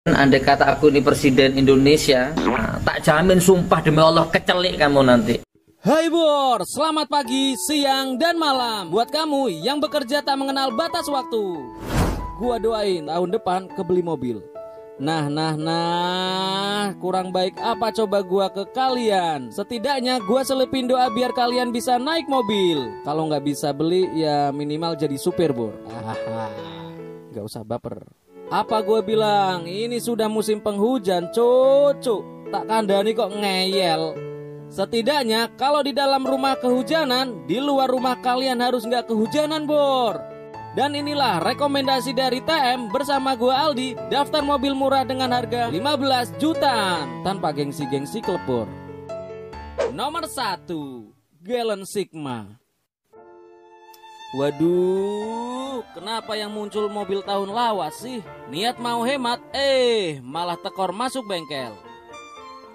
Andai kata aku ini presiden Indonesia, tak jamin sumpah demi Allah kecelik kamu nanti. Hai Bor, selamat pagi, siang, dan malam buat kamu yang bekerja tak mengenal batas waktu. Gua doain tahun depan kebeli mobil. Nah, kurang baik apa coba gua ke kalian? Setidaknya gua selipin doa biar kalian bisa naik mobil. Kalau nggak bisa beli, ya minimal jadi supir, Bor. Gak usah baper. Apa gue bilang, ini sudah musim penghujan, cucu. Tak kandani kok ngeyel. Setidaknya kalau di dalam rumah kehujanan, di luar rumah kalian harus nggak kehujanan, Bor. Dan inilah rekomendasi dari TM bersama gue Aldi, daftar mobil murah dengan harga 15 jutaan tanpa gengsi-gengsi klub, Bor. Nomor 1, Galen Sigma. Waduh, kenapa yang muncul mobil tahun lawas sih? Niat mau hemat, malah tekor masuk bengkel.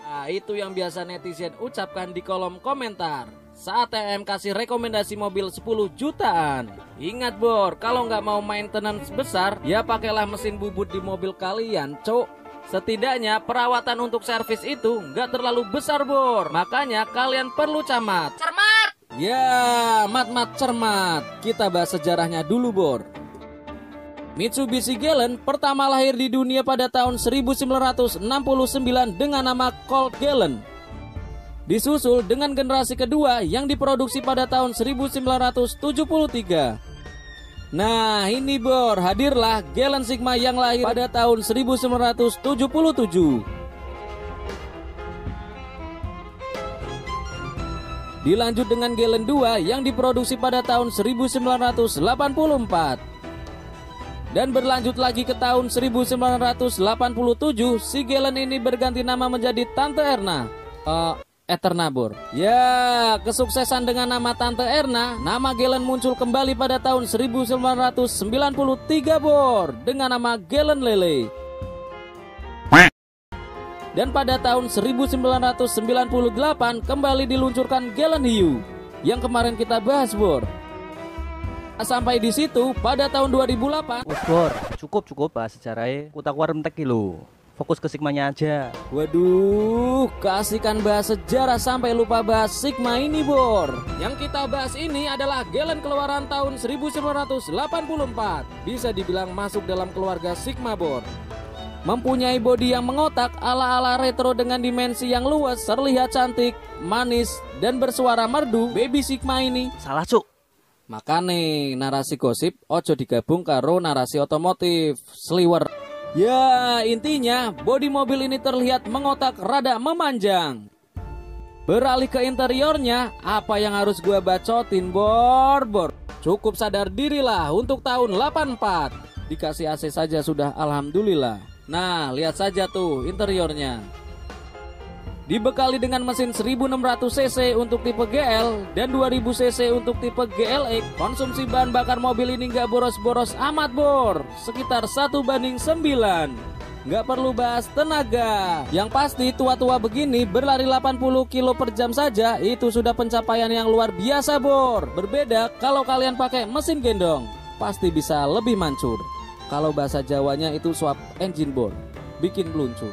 Nah, itu yang biasa netizen ucapkan di kolom komentar saat TM kasih rekomendasi mobil 10 jutaan. Ingat Bor, kalau nggak mau maintenance besar, ya pakailah mesin bubut di mobil kalian, cok. Setidaknya perawatan untuk servis itu nggak terlalu besar, Bor. Makanya kalian perlu cermat. Ya, mat cermat. Kita bahas sejarahnya dulu, Bor. Mitsubishi Galen pertama lahir di dunia pada tahun 1969 dengan nama Colt Galen. Disusul dengan generasi kedua yang diproduksi pada tahun 1973. Nah, ini Bor, hadirlah Galen Sigma yang lahir pada tahun 1977. Dilanjut dengan Galen 2 yang diproduksi pada tahun 1984. Dan berlanjut lagi ke tahun 1987, si Galen ini berganti nama menjadi Tante Erna. Eterna, Bor. Ya, kesuksesan dengan nama Tante Erna, nama Galen muncul kembali pada tahun 1993, Bor, dengan nama Galen Lele. Dan pada tahun 1998 kembali diluncurkan Galen Hiu yang kemarin kita bahas, Bor. Sampai di situ pada tahun 2008. Bor, cukup bahas sejarahnya. Kutak warem tek lo. Fokus ke Sigmanya aja. Waduh, keasikan bahas sejarah sampai lupa bahas Sigma ini, Bor. Yang kita bahas ini adalah Galen keluaran tahun 1984. Bisa dibilang masuk dalam keluarga Sigma, Bor. Mempunyai bodi yang mengotak ala-ala retro dengan dimensi yang luas, terlihat cantik, manis, dan bersuara merdu. Baby Sigma ini salah, cuk. Makane narasi gosip ojo digabung karo narasi otomotif sliwer. Ya, intinya bodi mobil ini terlihat mengotak rada memanjang. Beralih ke interiornya, apa yang harus gua bacotin, Bor? Cukup sadar dirilah untuk tahun 84. Dikasih AC saja sudah alhamdulillah. Nah, lihat saja tuh interiornya. Dibekali dengan mesin 1600 cc untuk tipe GL dan 2000 cc untuk tipe GLX. Konsumsi bahan bakar mobil ini nggak boros-boros amat, Bor. Sekitar 1:9. Nggak perlu bahas tenaga. Yang pasti tua-tua begini berlari 80 km per jam saja, itu sudah pencapaian yang luar biasa, Bor. Berbeda kalau kalian pakai mesin gendong, pasti bisa lebih mancur. Kalau bahasa Jawanya itu swap engine, Bor, bikin meluncur.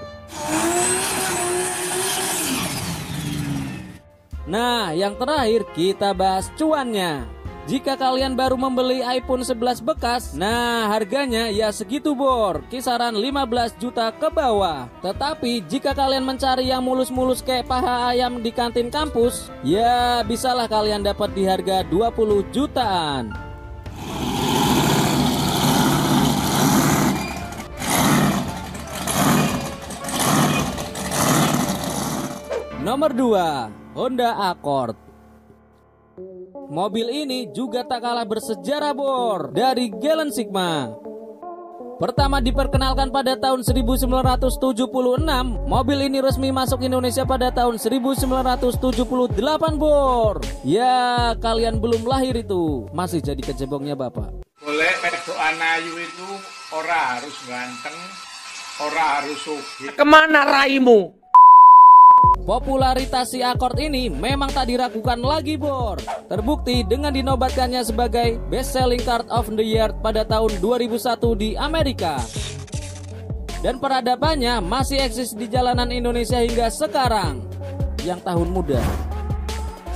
Nah, yang terakhir kita bahas cuannya. Jika kalian baru membeli iPhone 11 bekas, nah harganya ya segitu, Bor, kisaran 15 juta ke bawah. Tetapi jika kalian mencari yang mulus-mulus kayak paha ayam di kantin kampus, ya bisalah kalian dapat di harga 20 jutaan. Nomor 2, Honda Accord. Mobil ini juga tak kalah bersejarah, Bor, dari Galen Sigma. Pertama diperkenalkan pada tahun 1976, mobil ini resmi masuk Indonesia pada tahun 1978, Bor. Ya, kalian belum lahir itu, masih jadi kecebongnya Bapak. Boleh pedoan ayu itu ora harus ganteng, ora harus sugih. Kemana raimu? Popularitas si Accord ini memang tak diragukan lagi, Bor. Terbukti dengan dinobatkannya sebagai Best Selling Car of the Year pada tahun 2001 di Amerika. Dan peradabannya masih eksis di jalanan Indonesia hingga sekarang. Yang tahun muda.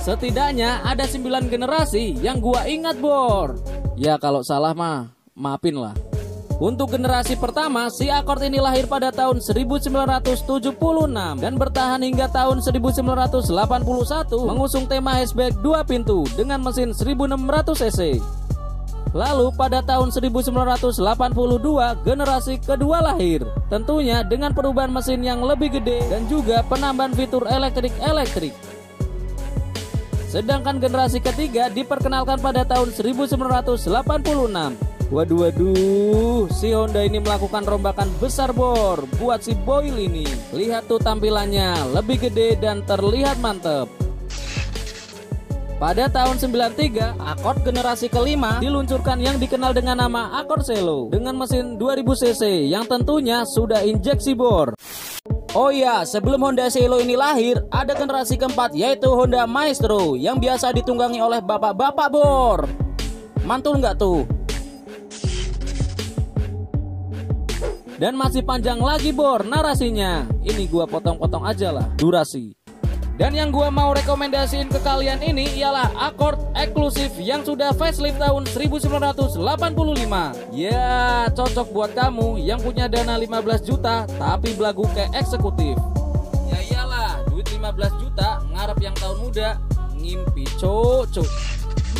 Setidaknya ada 9 generasi yang gua ingat, Bor. Ya kalau salah mah, maafin lah. Untuk generasi pertama, si Accord ini lahir pada tahun 1976 dan bertahan hingga tahun 1981 mengusung tema hatchback 2 pintu dengan mesin 1600 cc. Lalu pada tahun 1982 generasi kedua lahir, tentunya dengan perubahan mesin yang lebih gede dan juga penambahan fitur elektrik. Sedangkan generasi ketiga diperkenalkan pada tahun 1986. Waduh, si Honda ini melakukan rombakan besar, Bor, buat si Boil ini. Lihat tuh tampilannya, lebih gede dan terlihat mantep. Pada tahun 93, Accord generasi kelima diluncurkan yang dikenal dengan nama Accord Cello dengan mesin 2000 cc yang tentunya sudah injeksi bor. Oh iya, sebelum Honda Cello ini lahir, ada generasi keempat yaitu Honda Maestro yang biasa ditunggangi oleh bapak-bapak bor. Mantul nggak tuh? Dan masih panjang lagi bor narasinya. Ini gua potong-potong aja lah durasi. Dan yang gua mau rekomendasiin ke kalian ini ialah Accord Exclusive yang sudah facelift tahun 1985. Ya, cocok buat kamu yang punya dana 15 juta tapi belagu kayak eksekutif. Ya iyalah, duit 15 juta ngarep yang tahun muda, ngimpi cocok.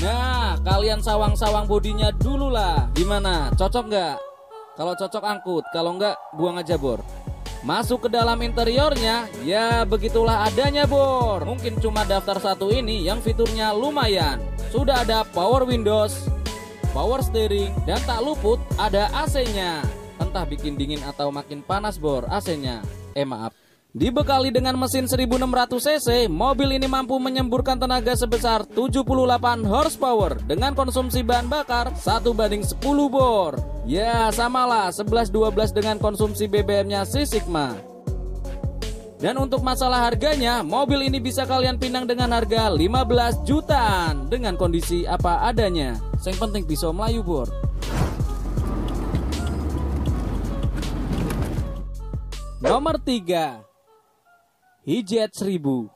Nah, kalian sawang-sawang bodinya dulu lah. Gimana? Cocok nggak? Kalau cocok angkut, kalau nggak buang aja bor. Masuk ke dalam interiornya, ya begitulah adanya bor. Mungkin cuma daftar satu ini yang fiturnya lumayan. Sudah ada power windows, power steering, dan tak luput ada AC-nya. Entah bikin dingin atau makin panas bor AC-nya. Maaf. Dibekali dengan mesin 1600 cc, mobil ini mampu menyemburkan tenaga sebesar 78 horsepower dengan konsumsi bahan bakar 1:10 bor. Ya samalah 11-12 dengan konsumsi BBM-nya si Sigma. Dan untuk masalah harganya, mobil ini bisa kalian pinang dengan harga 15 jutaan dengan kondisi apa adanya. Yang penting bisa melayu bor. Nomor 3, Hijet 1000.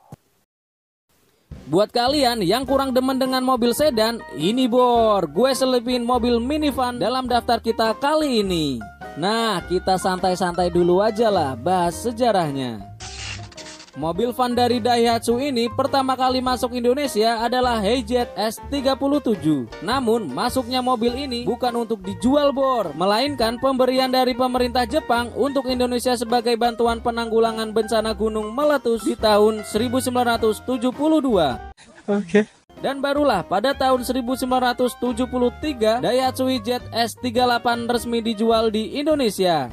Buat kalian yang kurang demen dengan mobil sedan, ini bor, gue selipin mobil minivan dalam daftar kita kali ini. Nah, kita santai-santai dulu aja lah bahas sejarahnya. Mobil van dari Daihatsu ini pertama kali masuk Indonesia adalah Hijet S37. Namun masuknya mobil ini bukan untuk dijual bor, melainkan pemberian dari pemerintah Jepang untuk Indonesia sebagai bantuan penanggulangan bencana gunung meletus di tahun 1972. Oke. Dan barulah pada tahun 1973 Daihatsu Hijet S38 resmi dijual di Indonesia.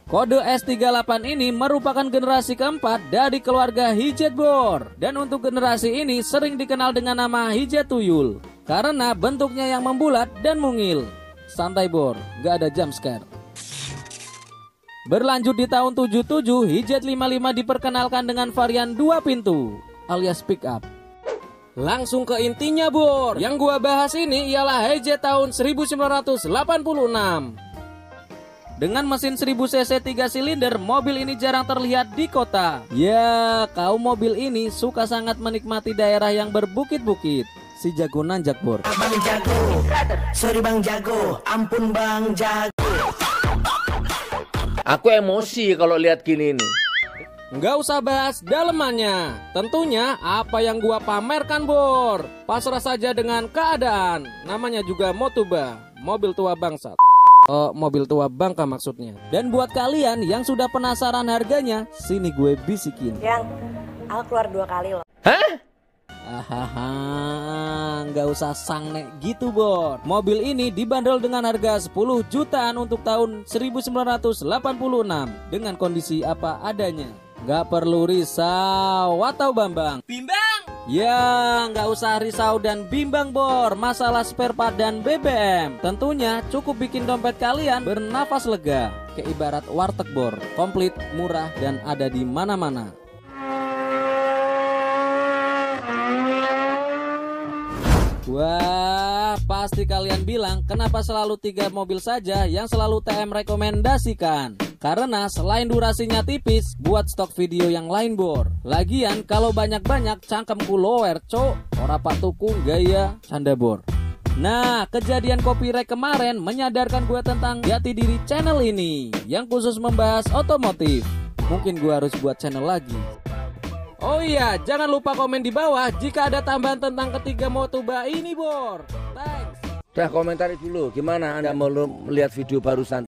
Kode S38 ini merupakan generasi keempat dari keluarga Hijet bor. Dan untuk generasi ini sering dikenal dengan nama Hijet Tuyul karena bentuknya yang membulat dan mungil. Santai bor, gak ada jump scare. Berlanjut di tahun 77, Hijet 55 diperkenalkan dengan varian 2 pintu alias pick up. Langsung ke intinya bor, yang gua bahas ini ialah Hijet tahun 1986. Dengan mesin 1000 cc 3 silinder, mobil ini jarang terlihat di kota. Ya, kaum mobil ini suka sangat menikmati daerah yang berbukit-bukit. Si jago nanjak bor. Bang jago, sorry bang jago, ampun bang jago. Aku emosi kalau lihat gini nih. Nggak usah bahas dalemannya. Tentunya apa yang gua pamerkan bor, pasrah saja dengan keadaan. Namanya juga Motuba, mobil tua bangsat. Mobil tua bangka maksudnya. Dan buat kalian yang sudah penasaran harganya, sini gue bisikin. Yang aku keluar 2 kali loh. Hah? Nggak usah sangne gitu bor. Mobil ini dibanderol dengan harga 10 jutaan untuk tahun 1986 dengan kondisi apa adanya. Nggak perlu risau atau Bambang. Bimbang. Ya, nggak usah risau dan bimbang bor masalah spare part dan BBM. Tentunya cukup bikin dompet kalian bernafas lega. Kayak ibarat warteg bor, komplit, murah, dan ada di mana-mana. Wah, pasti kalian bilang kenapa selalu 3 mobil saja yang selalu TM rekomendasikan. Karena selain durasinya tipis, buat stok video yang lain bor. Lagian kalau banyak-banyak cangkemku lower cok, ora pak tuku gaya canda bor. Nah, kejadian copyright kemarin menyadarkan gue tentang jati diri channel ini yang khusus membahas otomotif. Mungkin gue harus buat channel lagi. Oh iya, jangan lupa komen di bawah jika ada tambahan tentang ketiga Motoba ini bor. Thanks. Udah komentari dulu, gimana Anda mau lihat video barusan?